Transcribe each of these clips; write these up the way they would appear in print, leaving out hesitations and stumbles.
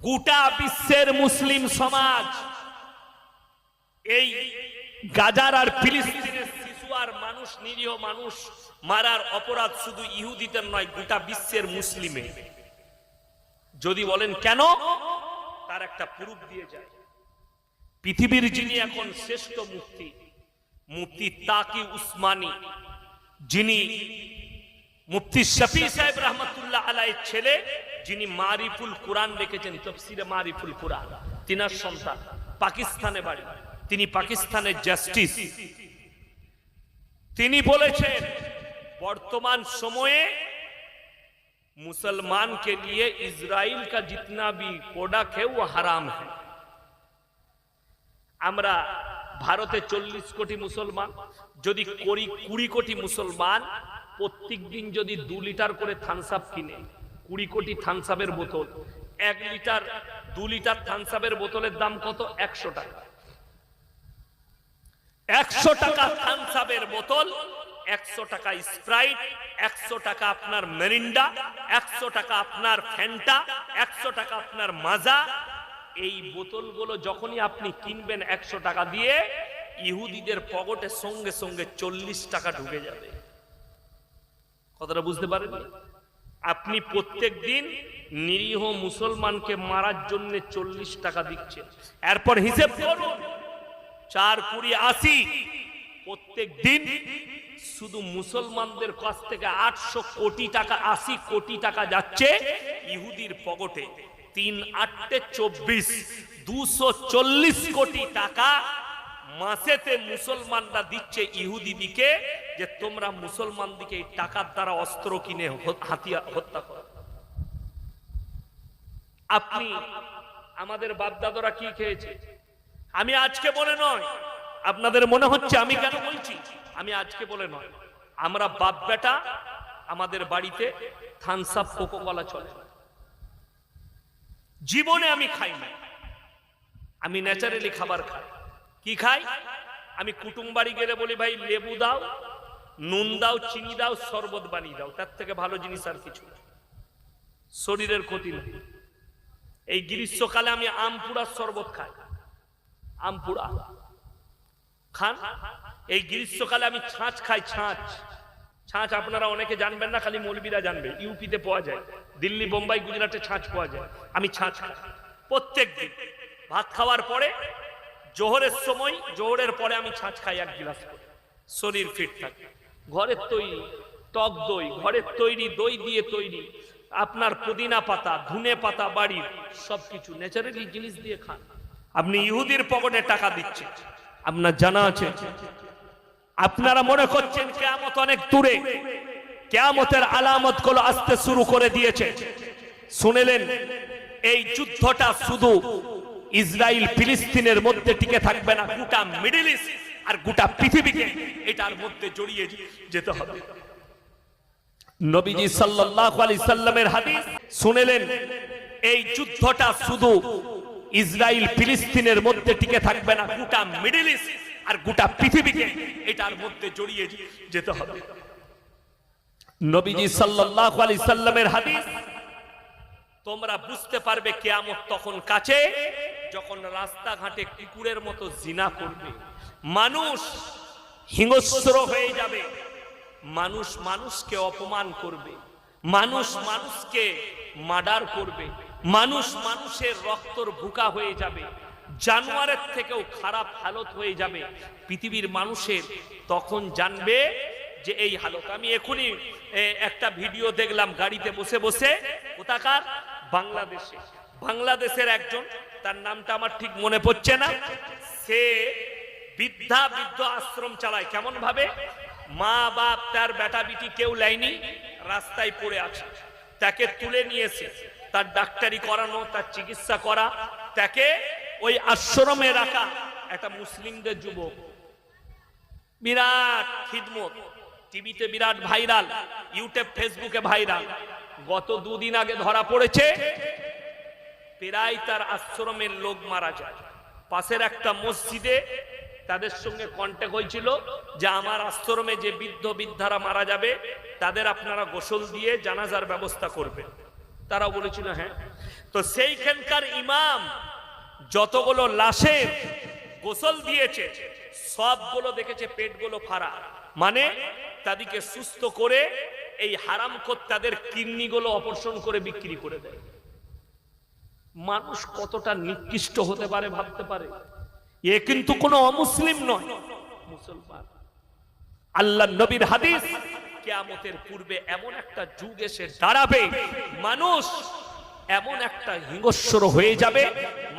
গোটা বিশ্বের মুসলিম সমাজ এই গাজার আর ফিলিস্তিনের শিশু আর মানুষ, নিরীহ মানুষ মারার অপরাধ শুধু ইহুদিদের নয়, গোটা বিশ্বের মুসলিমে। যদি বলেন কেন, তার একটা প্রুফ দিয়ে যায়। পৃথিবীর যিনি এখন শ্রেষ্ঠ মুফতি, মুফতি তাকি উসমানী, যিনি মুফতি শফি সাহেব রহমতুল্লাহ আলাইহির ছেলে, যিনি মারিফুল কুরআন লিখেছেন, তাফসীরে মারিফুল কুরআন, তিনার সন্তান, পাকিস্তানে বাড়ি, তিনি পাকিস্তানের জাস্টিস। তিনি বলেছেন বর্তমান সময়ে मुसलमान के लिए इजराइल का जितना भी प्रोडक्ट है वो हराम है। আমরা ভারতে 40 কোটি মুসলমান, যদি 20 কোটি মুসলমান প্রত্যেক দিন যদি 2 লিটার করে থামস আপ কিনে, 20 কোটি থামস আপের বোতল, 1 লিটার 2 লিটার থামস আপের বোতলের দাম কত? 100 টাকা। 100 টাকা থামস আপের বোতল, 100 টাকা স্প্রাইট, 100 টাকা আপনার মেরিন্ডা, 100 টাকা আপনার ফ্যান্টা, 100 টাকা আপনার মাজা। এই বোতলগুলো যখনই আপনি কিনবেন 100 টাকা দিয়ে, ইহুদিদের পকেটে সঙ্গে সঙ্গে 40 টাকা ঢুকে যাবে। কথাটা বুঝতে পারেন? আপনি প্রত্যেক দিন নিরীহ মুসলমানকে মারার জন্য 40 টাকা দিচ্ছেন। এরপর হিসেব করুন, 4 20 80, প্রত্যেক দিন শুধু মুসলমানদের কাছ থেকে 800 কোটি টাকা, 80 কোটি টাকা যাচ্ছে ইহুদির পকেটে। 3 8 24, 240 কোটি টাকা মাসেতে মুসলমানরা দিচ্ছে ইহুদিদিকে, যে তোমরা মুসলমানদিকে এই টাকার দ্বারা অস্ত্র কিনে হত্যা করো। আপনি আমাদের বাপদাদারা কি খেয়েছে? আমি আজকে বলে নয়, আপনাদের মনে হচ্ছে আমি কেন বলছি, আমি আজকে বলে নয়, আমরা বাপ বেটা আমাদের বাড়িতে থামস আপ কোকো কোলা চলে, জীবনে আমি খাই না। আমি ন্যাচারালি খাবার খাই। কি খাই? আমি কুটুম বাড়ি গেলে বলি, ভাই লেবু দাও, নুন দাও, চিনি দাও, শরবত বানিয়ে দাও, তার থেকে ভালো জিনিস আর কিছু না, শরীরের ক্ষতি নেই। এই গ্রীষ্মকালে আমি আম পুড়ার শরবত খাই, আম পুড়া খান। এই গ্রীষ্মকালে আমি ছাঁচ খাই, ছাঁচ। ছাঁচ আপনারা অনেকে জানবেন না, খালি মৌলবীরা জানবে। ইউপিতে পাওয়া যায়, দিল্লি, বোম্বাই, গুজরাটে ছাঁচ পাওয়া যায়। আমি ছাঁচ খাই প্রত্যেক দিন। ভাত খাওয়ার পরে, জোহরের সময়, জোহরের পরে আমি ছাঁচ খাই 1 গ্লাস করে, শরীর ফিট থাকে। ঘরের তৈরি টক দই, ঘরের তৈরি দই দিয়ে তৈরি, আপনার পুদিনা পাতা, ধনে পাতা, বাড়ির সবকিছু ন্যাচারালি জিনিস দিয়ে খান। আপনি ইহুদির পকেটে টাকা দিচ্ছেন, আপনার জানা আছে? আপনারা মনে করছেন কিয়ামত অনেক দূরে, কিয়ামতের আলামত গুলো আসতে শুরু করে দিয়েছে। শুনেলেন, এই যুদ্ধটা শুধু ইসরায়েল ফিলিস্তিনের মধ্যে টিকে থাকবে না, গোটা মিডল ইস্ট আর গোটা পৃথিবীকে এটার মধ্যে জড়িয়ে যেতে হবে। নবীজি সাল্লাল্লাহু আলাইহি সাল্লামের হাদিস শুনেলেন, এই যুদ্ধটা শুধু ইসরায়েল ফিলিস্তিনের মধ্যে টিকে থাকবে না, গোটা মিডল ইস্ট আর গোটা পৃথিবীকে এটার মধ্যে জড়িয়ে যেতে হবে। নবীজি সাল্লাল্লাহু আলাইহি সাল্লামের হাদিস, তোমরা বুঝতে পারবে কিয়ামত তখন কাছে, যখন রাস্তাঘাটে কুকুরের মতো জিনা করবে, মানুষ হিংস্র হয়ে যাবে, মানুষ মানুষকে অপমান করবে, মানুষ মানুষকে মার্ডার করবে, মানুষ মানুষের রক্তর ভুকা হয়ে যাবে, জানোয়ারের থেকেও খারাপ হালত হয়ে যাবে পৃথিবীর মানুষের। তখন জানবে যে এই হালত। আমি এখনই একটা ভিডিও দেখলাম গাড়িতে বসে বসে, কোথাকার? বাংলাদেশে। বাংলাদেশের একজন, তার নামটা আমার ঠিক মনে পড়ছে না, সে বৃদ্ধ আশ্রম চালায়। কেমন ভাবে? মা বাপ তার বেটা বিটি কেউ লাইনি, রাস্তায় পড়ে আছে, তাকে তুলে নিয়েছে, তার ডাক্তারি করানো, তার চিকিৎসা করা, তাকে ওই আশ্রমে রাখা। একটা মুসলিমদের যুবক, বিরাট খিদমত, টিভিতে বিরাট ভাইরাল, ইউটিউব ফেসবুকে ভাইরাল। গত 2 দিন আগে ধরা পড়েছে, প্রায় তার আশ্রমের লোক মারা যায়। পাশের একটা মসজিদে তাদের সঙ্গে কন্ট্যাক্ট হয়েছিল যে আমার আশ্রমে যে বৃদ্ধ বৃদ্ধারা মারা যাবে তাদের আপনারা গোসল দিয়ে জানাজার ব্যবস্থা করবেন। তারা বলেছিল হ্যাঁ। তো সেইখানকার ইমাম যতগুলো লাশের গোসল দিয়েছে সবগুলো দেখেছে পেটগুলো ফাড়া, মানে তাদেরকে সুস্থ করে এই হারামখোর তাদের কিডনিগুলো অপারেশন করে বিক্রি করে দেয়। মানুষ কতটা নিকৃষ্ট হতে পারে ভাবতে পারে। এ কিন্তু কোনো অমুসলিম নয়, মুসলমান। আল্লাহ নবীর হাদিস, কিয়ামতের পূর্বে এমন একটা যুগ এসে দাঁড়াবে, মানুষ এমন একটা হিংস্র হয়ে যাবে,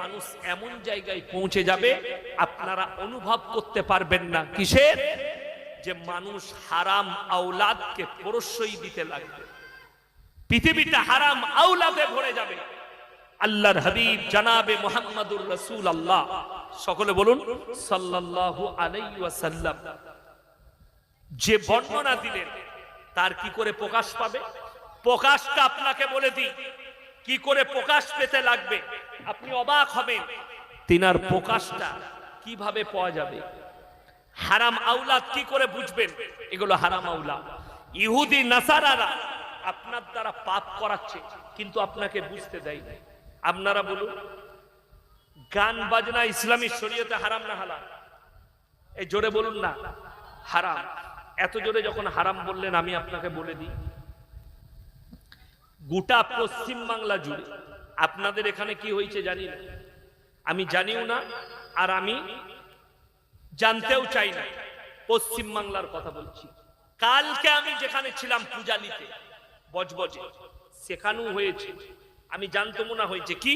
মানুষ এমন জায়গায় পৌঁছে যাবে আপনারা অনুভব করতে পারবেন না। কিসের? যে মানুষ হারাম আওলাদকে প্রশ্রয় দিতে লাগবে, পৃথিবীটা হারাম আওলাদে ভরে যাবে। আল্লাহর হাবিব জনাবে মুহাম্মদুর রাসূলুল্লাহ, সকলে বলুন সাল্লাল্লাহু আলাইহি ওয়াসাল্লাম, যে বর্ণনা দিলেন তার কি করে প্রকাশ পাবে? প্রকাশটা আপনাকে বলে দিই, কি করে প্রকাশ পেতে লাগবে, আপনি অবাক হবেন। তিনার প্রকাশটা কিভাবে পাওয়া যাবে? হারাম আওলাদ কি করে বুঝবেন এগুলো হারাম আওলাদ? ইহুদি নাসারারা আপনার দ্বারা পাপ করাচ্ছে কিন্তু আপনাকে বুঝতে দেয় না। আপনারা বলুন, গান বাজনা ইসলামী শরীয়তে হারাম না হালাল? এই জোরে বলুন না, হারাম। এত জোরে যখন হারাম বললেন, আমি আপনাকে বলে দিই, গোটা পশ্চিম বাংলা জুড়ে আপনাদের এখানে কি হয়েছে জানি না, আমি জানিও না, আর আমি জানতেও চাই না। পশ্চিম বাংলার কথা বলছি। কালকে আমি যেখানে ছিলাম পূজালিতে বজবজে, সেখানেও হয়েছে। আমি জানতো মনে হয়েছে কি,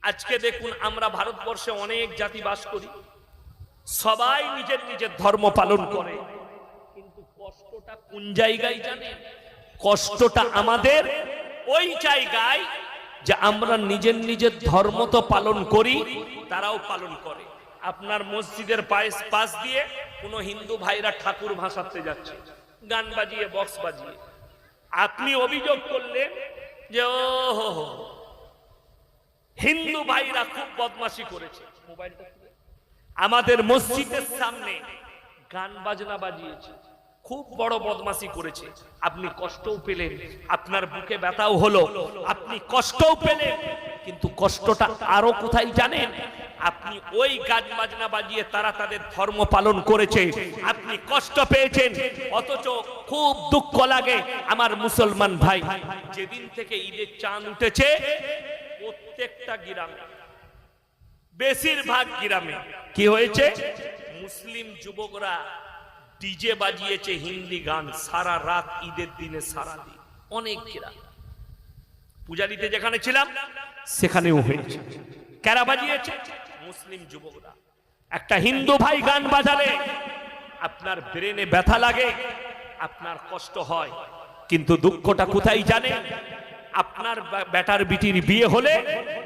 আজকে দেখুন আমরা ভারতবর্ষে অনেক জাতি বাস করি, সবাই নিজের নিজের ধর্ম পালন করে, কিন্তু কষ্টটা কোন জায়গায় জানেন? কষ্টটা আমাদের ওই জায়গায় যে আমরা নিজের নিজের ধর্ম তো পালন করি, তারাও পালন করে। আপনার মসজিদের পাশ দিয়ে কোনো হিন্দু ভাইরা ঠাকুর ভাসাতে যাচ্ছে গান বাজিয়ে, বক্স বাজিয়ে, আপনি অভিযোগ করলেন যে ও হিন্দু ভাইরা খুব বদমাশি করেছে, মোবাইলটা আমাদের মসজিদের সামনে গান বাজনা বাজিয়েছে, খুব বড় বদমাশি করেছে। আপনি কষ্টও পেলেন, আপনার বুকে ব্যথাও হলো, আপনি কষ্টও পেলেন, কিন্তু কষ্টটা আরো কোথায় জানেন? আপনি ওই গান বাজনা বাজিয়ে তারা তাদের ধর্ম পালন করেছে, আপনি কষ্ট পেয়েছেন। অথচ খুব দুঃখ লাগে আমার মুসলমান ভাই, যেদিন থেকে ঈদের চাঁদ উঠেছে প্রত্যেকটা গ্রামে, বেশিরভাগ গ্রামে কি হয়েছে? মুসলিম যুবকরা ডিজে বাজিয়েছে হিন্দি গান সারা রাত, ঈদের দিনে সারা দিন। অনেক গ্রাম, পূজারিতে যেখানে ছিলাম সেখানেও হয়েছে। কারা বাজিয়েছে? মুসলিম যুবকরা। একটা হিন্দু ভাই গান বাজালে আপনার ব্রেনে ব্যথা লাগে, আপনার কষ্ট হয়, কিন্তু দুঃখটা কোথায় জানেন? আপনার বেটার বিটির বিয়ে হলে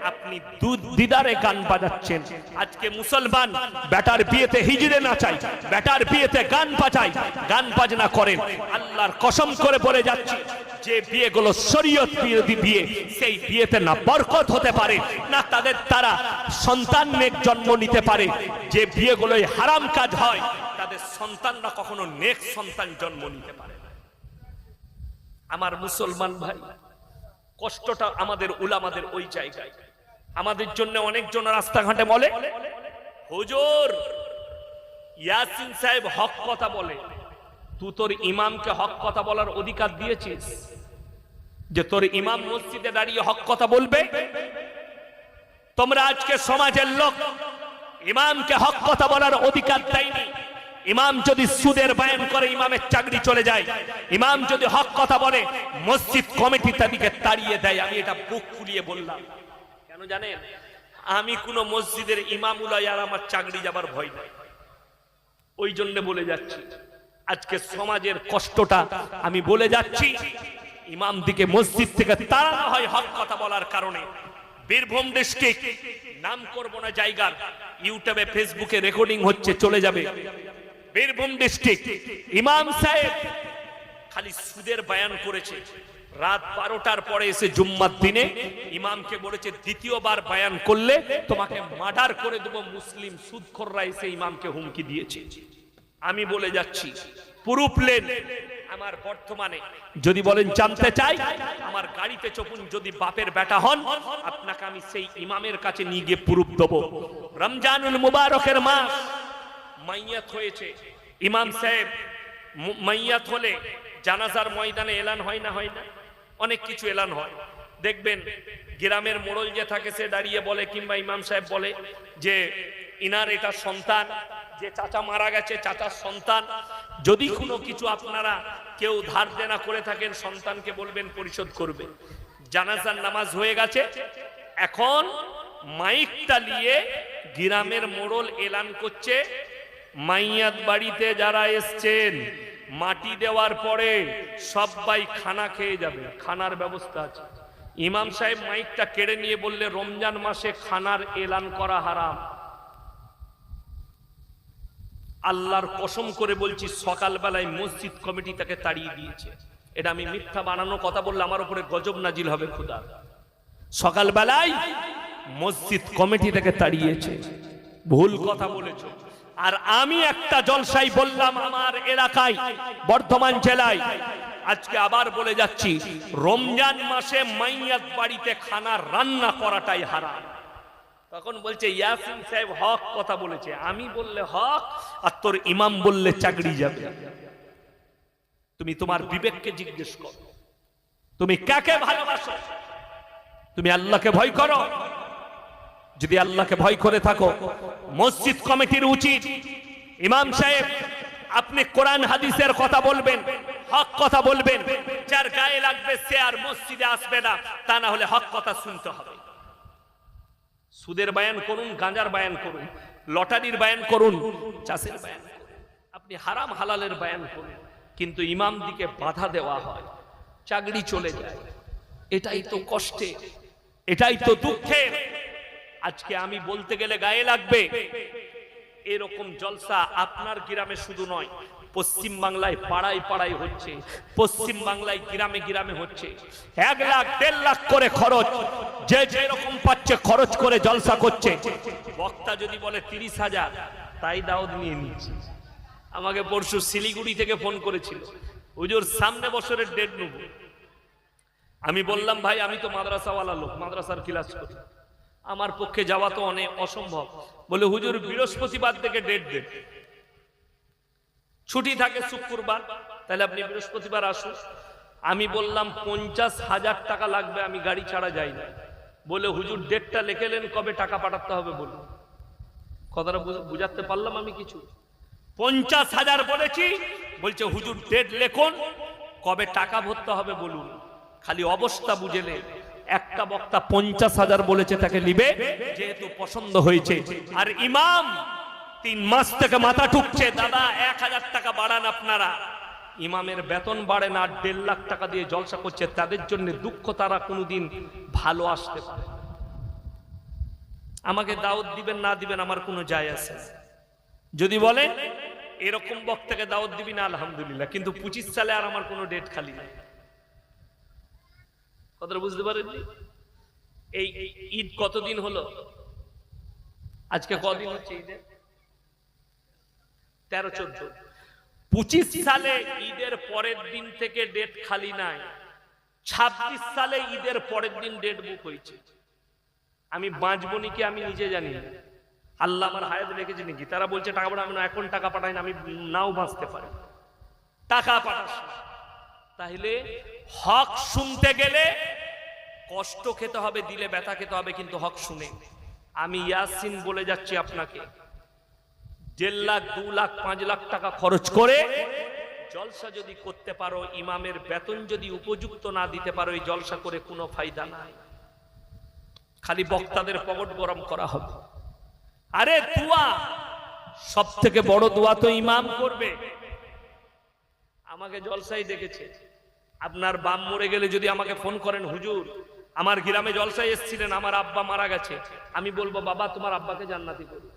আপনি দুধ দিদারে গান বাজাচ্ছেন। আজকে মুসলমান বেটার বিয়েতে হিজড়ে নাচায়, বেটার বিয়েতে গান বাজায়, গান বাজনা করেন। আল্লাহর কসম করে বলে যাচ্ছি, যে বিয়েগুলো শরীয়ত বিরোধী বিয়ে, সেই বিয়েতে না বরকত হতে পারে, না তাদের তারা সন্তান নেক জন্ম নিতে পারে। যে বিয়েগুলোই হারাম কাজ হয়, তাদের সন্তানরা কখনো নেক সন্তান জন্ম নিতে পারে না। আমার মুসলমান ভাই, কষ্টটা আমাদের উলামাদের ওই জায়গায়। আমাদের জন্য অনেকজন রাস্তাঘাটে বলে, হুজুর ইয়াসিন সাহেব হক কথা বলে, তুই তোর ইমামকে হক কথা বলার অধিকার দিয়েছিস? যে তোর ইমাম মসজিদে দাঁড়িয়ে হক কথা বলবে? তোমরা আজকে সমাজের লোক ইমামকে হক কথা বলার অধিকার দেয়নি। ইমাম যদি সুদের বয়ান করে ইমামের চাকরি চলে যায়, ইমাম যদি হক কথা বলে মসজিদ কমিটি তাদেরকে তাড়িয়ে দেয়। আমি এটা বুক ফুলিয়ে বললাম, কেন জানেন? আমি কোন মসজিদের ইমাম উলাই আর আমার চাকরি যাবার ভয় নাই, ওই জন্য বলে যাচ্ছি। আজকে সমাজের কষ্টটা আমি বলে যাচ্ছি, ইমাম দিকে মসজিদ থেকে তাড়ানো হয় হক কথা বলার কারণে। বীরভূম ডিস্ট্রিক্ট, নাম করব না জায়গার, ইউটিউবে ফেসবুকে রেকর্ডিং হচ্ছে, চলে যাবে। বীরভূম ডিস্ট্রিক্ট ইমাম সাহেব খালি সুদের বয়ান করেছে, রাত 12টার পরে এসে জুম্মার দিনে ইমামকে বলেছে দ্বিতীয়বার বয়ান করলে তোমাকে মার্ডার করে দেব। মুসলিম সুদখোররা এসে ইমামকে হুমকি দিয়েছে। আমি বলে যাচ্ছি, পুরো প্লেন আমার বর্তমানে যদি বলেন জানতে চাই, আমার গাড়িতে চপুন, যদি বাপের বেটা হন, আপনাকে আমি সেই ইমামের কাছে নিয়ে গিয়ে প্রুফ দেবো। রমজানুল মুবারকের মাস, মাইয়াত হয়েছে, ইমাম সাহেব মাইয়াত হলে জানাজার ময়দানে এলান হয় না, হয় না? অনেক কিছু এলান হয়। দেখবেন গ্রামের মোড়ল যে থাকে সে দাঁড়িয়ে বলে, কিংবা ইমাম সাহেব বলে যে ইনার এটা সন্তান, যে চাচা মারা গেছে চাচার সন্তান। যদি কোনো কিছু আপনারা কেউ ধার দেনা করে থাকেন, সন্তানকে বলবেন পরিশোধ করবে। জানাজার নামাজ হয়ে গেছে, এখন মাইকটা নিয়ে গ্রামের মোড়ল এলান করছে, মাইয়াত বাড়িতে যারা এসছেন মাটি দেওয়ার পরে সবাই খানা খেয়ে যাবে, খানার ব্যবস্থা আছে। ইমাম সাহেব মাইকটা কেড়ে নিয়ে বললে, রমজান মাসে খানার এলান করা হারাম। আল্লাহর কসম করে বলছি, সকালবেলায় মসজিদ কমিটি তাকে তাড়িয়ে দিয়েছে। এটা আমি মিথ্যা বানানো কথা বললে আমার উপরে গজব নাজিল হবে খোদা। সকালবেলায় মসজিদ কমিটি তাকে তাড়িয়েছে, ভুল কথা বলেছো। আর আমি একটা জলসাই বললাম আমার এলাকায়, বর্ধমান জেলায়, আজকে আবার বলে যাচ্ছি, রমজান মাসে মাইয়াত বাড়িতে খানা রান্না করাটাই হারাম। তখন বলছে ইয়াসিন সাহেব হক কথা বলেছে। আমি বললে হক, আর তোর ইমাম বললে চাকরি যাবে। তুমি তোমার বিবেককে জিজ্ঞেস করো, তুমি কাকে ভালোবাসো? তুমি আল্লাহকে ভয় করো? যদি আল্লাহকে ভয় করে থাকো, মসজিদ কমিটির উচিত, ইমাম সাহেব আপনি কোরআন হাদিসের কথা বলবেন, হক কথা বলবেন। যার গায়ে লাগবে সে আর মসজিদে আসবে না, তা না হলে হক কথা শুনতে হবে। সুদের বায়ান করুন, গাঁজার বায়ান করুন, লটারির বায়ান করুন, চাষের বায়ান করুন, আপনি হারাম হালালের বায়ান করুন, কিন্তু ইমাম দিকে বাধা দেওয়া হয়, চাকরি চলে যায়। এটাই তো কষ্টে, এটাই তো দুঃখের। আজকে আমি বলতে গেলে গায়ে লাগবে। এরকম জলসা আপনার গ্রামে শুধু নয়, পশ্চিম বাংলায় পাড়ায় পাড়ায় হচ্ছে, পশ্চিম বাংলায় গ্রামে গ্রামে হচ্ছে। 1 লাখ 1.5 লাখ করে খরচ, যে যেরকম পাচ্ছে খরচ করে জলসা করছে। বক্তা যদি বলে 30,000, তাই দাওয়াত নিয়ে নিচ্ছে। আমাকে পরশু শিলিগুড়ি থেকে ফোন করেছিল, হুজুর সামনে বছরের ডেট নেব। আমি বললাম ভাই আমি তো মাদ্রাসাওয়ালা লোক, মাদ্রাসার ক্লাস করি, আমার পক্ষে যাওয়া তো অনেক অসম্ভব। বলে হুজুর বৃহস্পতিবার থেকে ডেট দেন, ছুটি থাকে শুক্রবার, তাহলে আপনি বৃহস্পতিবার আসুন। আমি বললাম 50,000 টাকা লাগবে, আমি গাড়ি ছাড়া যাই না। বলে হুজুর ডেটটা লিখেলেন, কবে টাকা পাঠাতে হবে বলুন। কথাটা বুঝাতে পারলাম আমি কিছু? 50,000 বলেছি, বলছে হুজুর ডেট লেখুন, কবে টাকা ভরতে হবে বলুন। খালি অবস্থা বুঝেলে একটা বক্তা 50,000 বলেছে, তাকে নিবে যেহেতু পছন্দ হয়েছে। আর ইমাম 3 মাস থেকে মাথা ঠুকছে, দাদা 1000 টাকা বাড়ান আপনারা। ইমামের বেতন বাড়ে না, 1.5 লাখ টাকা দিয়ে জলসা করছে। তাদের জন্য দুঃখ, তারা কোনোদিন ভালো আসতে পারে। আমাকে দাওয়াত দিবেন না দিবেন আমার কোনো যায় আসে না। যদি বলেন এরকম বক্তাকে দাওয়াত দিবি না, আলহামদুলিল্লাহ, কিন্তু 25 সালে আর আমার কোনো ডেট খালি নেই। কথাটা বুঝতে পারেননি? এই ঈদ কতদিন হলো? আজকে কদিন হচ্ছে ঈদের? 13-14। 25 সালে ঈদের পরের দিন থেকে ডেট খালি নাই। 26 সালে ঈদের পরের দিন ডেট বুক হয়েছে। আমি বাঁচবো নাকি আমি নিজে জানি না, আল্লাহ আমার হায়াত রেখেছে নাকি। তারা বলছে টাকা পাঠাবো না, এখন টাকা পাঠাই না, আমি নাও বাঁচতে পারি, টাকা পাঠাস না। তাহলে হক শুনতে গেলে কষ্ট খেতে হবে, দিলে ব্যথা খেতে হবে, কিন্তু হক শুনে। আমি ইয়াসিন বলে যাচ্ছি আপনাকে, 1.5 লাখ 2 লাখ 5 লাখ টাকা খরচ করে জলসা যদি করতে পারো, ইমামের বেতন যদি উপযুক্ত না দিতে পারো, এই জলসা করে কোনো ফায়দা নাই। খালি বক্তাদের পকেট গরম করা হবে। আরে দোয়া, সব থেকে বড় দোয়া তো ইমাম করবে। আমাকে জলসাই দেখেছে, আপনার বাপ মরে গেলে যদি আমাকে ফোন করেন, হুজুর আমার গ্রামে জলসায় এসেছিলেন, আমার আব্বা মারা গেছে, আমি বলবো বাবা তোমার আব্বাকে জান্নাতি করো।